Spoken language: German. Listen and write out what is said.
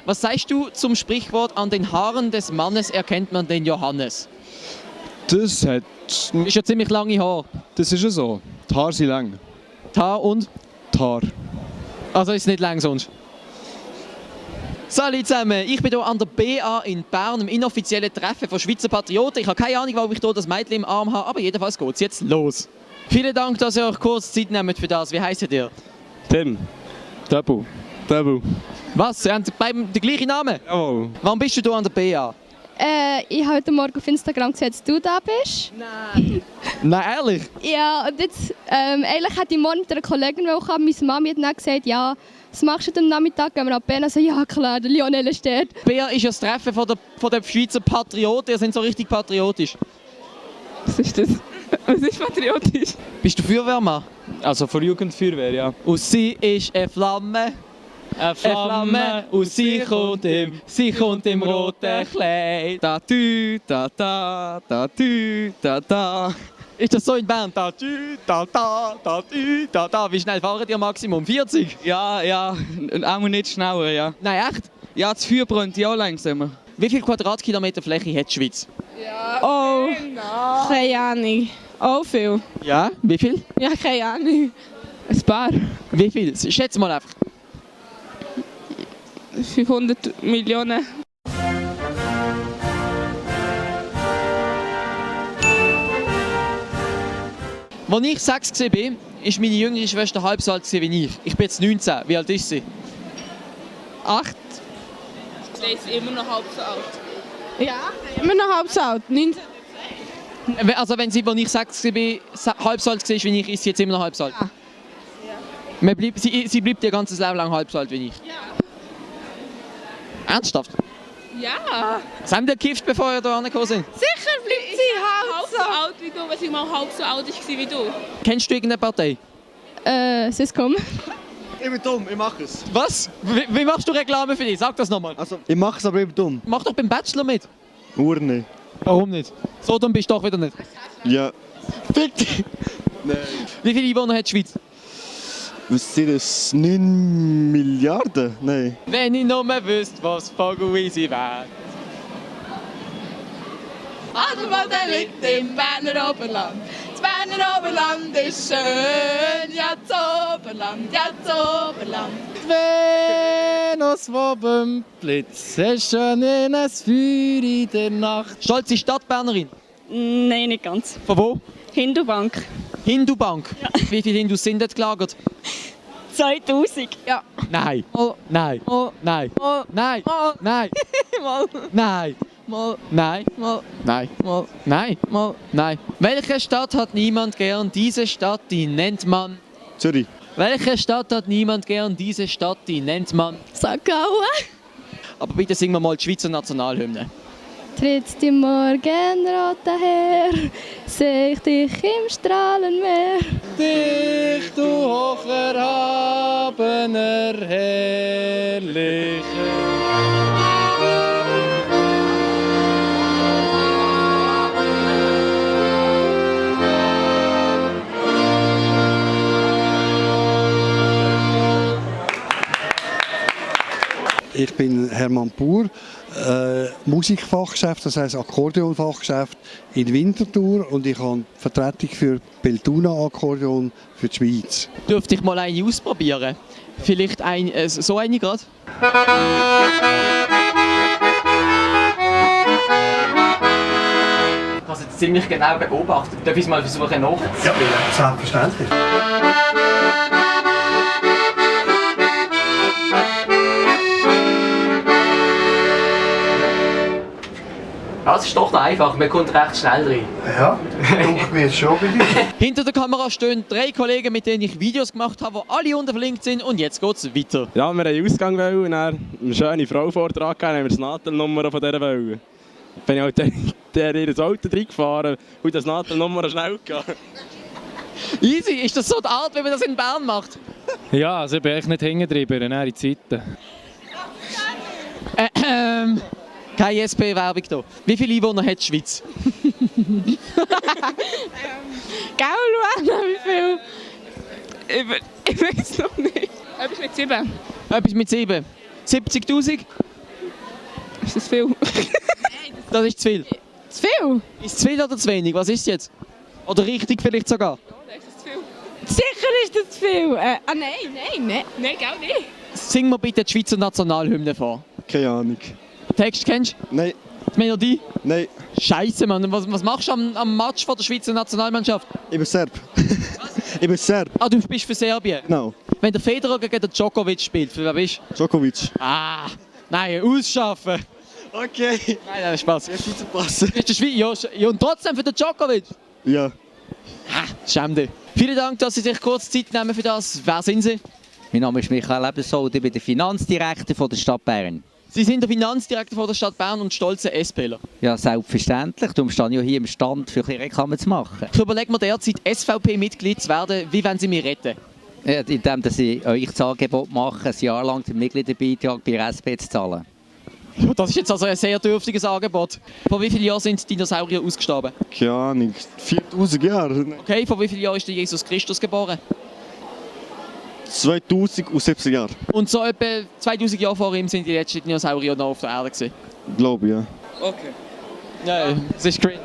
Was sagst du zum Sprichwort, an den Haaren des Mannes erkennt man den Johannes? Das hat... Ist ja ziemlich lange Haar. Das ist ja so. Die Haare sind lang. Die Haare und? Die Haare. Also ist es nicht lang sonst. Salut zusammen, ich bin hier an der BA in Bern, im inoffiziellen Treffen von Schweizer Patrioten. Ich habe keine Ahnung, warum ich hier das Mädchen im Arm habe, aber jedenfalls geht es jetzt los. Vielen Dank, dass ihr euch kurz Zeit nehmt für das. Wie heisst ihr? Tim. Double. Was? Ihr habt beide den gleichen Namen? Jawohl. Warum bist du hier an der BA? Ich habe heute Morgen auf Instagram gesehen, dass du da bist. Nein, ehrlich? Ja, und jetzt, eigentlich hätte ich morgen mit einer Kollegin kommen. Meine Mami hat dann gesagt, ja, was machst du am Nachmittag? Gehen wir nach Bern. Also, ja klar, der Lionel steht. BA ist ja das Treffen von der Schweizer Patrioten. Ihr seid so richtig patriotisch. Was ist das? Was ist patriotisch? Bist du Feuerwehrmann? Also von Jugendfeuerwehr, ja. Und sie ist eine Flamme. Eine Flamme und sie kommt im roten Kleid. Da tü, da da, da tü, da da. Ist das so in Bern? Da tü, da da, da tü, da da. Wie schnell fahren ihr Maximum? 40? Ja, auch nicht schneller, ja. Nein, echt? Ja, das Feuer brennt ja langsamer. Wie viele Quadratkilometer Fläche hat die Schweiz? Oh, keine Ahnung. Auch viel. Ja, wie viel? Ja, keine Ahnung. Ein paar. Wie viel? Schätze mal einfach. 500 Millionen. Als ich 6 war, war meine jüngere Schwester halb so alt wie ich. Ich bin jetzt 19. Wie alt ist sie? 8. Sie ist immer noch halb so alt. Ja, immer noch halb so alt. 19. Also wenn sie, als ich 6 war, halb so alt war wie ich, ist sie jetzt immer noch halb so alt? Ja. Sie bleibt ihr ganzes Leben lang halb so alt wie ich? Ja. Ernsthaft? Ja. Was haben die gekifft, bevor ihr hierher gekommen sind? Sicher bleibt sie halb so alt wie du, wenn sie mal halb so alt war wie du. Kennst du irgendeine Partei? Swisscom. Ich bin dumm, ich mache es. Was? Wie machst du Reklame für dich? Sag das nochmal. Also, ich mache es, aber ich bin dumm. Mach doch beim Bachelor mit. Urne. Warum nicht? So dumm bist du doch wieder nicht. Ja. Fick dich. Nein. Wie viele Einwohner hat die Schweiz? Was sind das? 9 Milliarden? Nein. Wenn ich nur mehr wüsste, was Vogelweise wäre. Adelwald, der liegt im Berner Oberland. Das Berner Oberland ist schön. Ja, das Oberland, ja, das Oberland. Venus, wo beim Blitz ist schon in ein Feuer in der Nacht. Stolze Stadtbernerin. Nein, nicht ganz. Von wo? Hindubank. Hindubank. Ja. Wie viele Hindus sind dort gelagert? 2000. Ja. Nein. Oh. Nein. Oh. Nein. Oh. Nein. Oh. Nein. Mal. Nein. Mal. Nein. Mal. Nein. Mal. Nein. Mal. Nein. Welche Stadt hat niemand gern? Diese Stadt, die nennt man... Zürich. Welche Stadt hat niemand gern? Diese Stadt, die nennt man... St. Gallen. Aber bitte singen wir mal die Schweizer Nationalhymne. Tritt die Morgenrot daher, seh ich dich im Strahlenmeer. Dich, du hocherhabener, herrlicher. Ich bin Hermann Buhr, Musikfachgeschäft, das heisst Akkordeonfachgeschäft in Winterthur, und ich habe Vertretung für Beltuna Akkordeon für die Schweiz. Dürfte ich mal eine ausprobieren? Vielleicht so eine gerade? Ich habe jetzt ziemlich genau beobachtet. Darf ich es mal versuchen nachzuspielen? Ja, selbstverständlich. Das ist doch noch einfach, man kommt recht schnell rein. Ja, denke mir jetzt schon bei dir. Hinter der Kamera stehen 3 Kollegen, mit denen ich Videos gemacht habe, die alle unten verlinkt sind, und jetzt geht es weiter. Ja, wir haben Ausgang wollen und dann eine schöne Frau Vortrag gegeben, haben wir das Nadelnummer von dieser wollen. Bin ich halt in ihr Auto reingefahren und das Nadelnummer schnell gegangen. Easy, ist das so die Art, wie man das in Bern macht? Ja, also ich bin echt nicht hängen drüber, in die Zeiten. Keine SP-Werbung hier. Wie viele Einwohner hat die Schweiz? Gell, Luana, wie viel? Ich weiß noch nicht. Etwas mit 7. Etwas mit 7. 70'000? Ist das viel? Das ist zu viel. Zu viel? Ist zu viel oder zu wenig? Was ist es jetzt? Oder richtig vielleicht sogar? Sicher ist das zu viel. Nein, gar nicht. Sing mir bitte die Schweizer Nationalhymne vor. Keine Ahnung. Text kennst du? Nein, Die Melodie? nein. Scheiße, Mann. Was machst du am Match von der Schweizer Nationalmannschaft? Ich bin Serb. Ich bin Serb. Ah, du bist für Serbien. Genau. Wenn der Federer gegen den Djokovic spielt, für wer bist du? Djokovic. Ah, nein, ausschaffen. Okay. Nein, Spaß. Der Schweizer Pass. Bist du Schweizer? Ja, und trotzdem für den Djokovic. Ja. Schäm dich. Vielen Dank, dass Sie sich kurz Zeit nehmen für das. Wer sind Sie? Mein Name ist Michael Ebensold, ich bin der Finanzdirektor von der Stadt Bern. Sie sind der Finanzdirektor von der Stadt Bern und stolzer SPler. Ja, selbstverständlich. Darum stehe ich ja hier im Stand, für ein bisschen Reklame zu machen. Ich überlege mir derzeit, SVP-Mitglied zu werden. Wie wollen Sie mich retten? Ja, indem dass ich euch das Angebot mache, ein Jahr lang den Mitgliederbeitrag bei der SP zu zahlen. Ja, das ist jetzt also ein sehr dürftiges Angebot. Vor wie vielen Jahren sind Dinosaurier ausgestorben? Keine Ahnung. 4000 Jahre. Okay, vor wie vielen Jahren ist der Jesus Christus geboren? 2070 Jahre. Und so etwa 2000 Jahre vor ihm sind die letzten Dinosaurier noch auf der Erde gewesen. Glaube ich, ja. Okay. Ja, es ist cringe.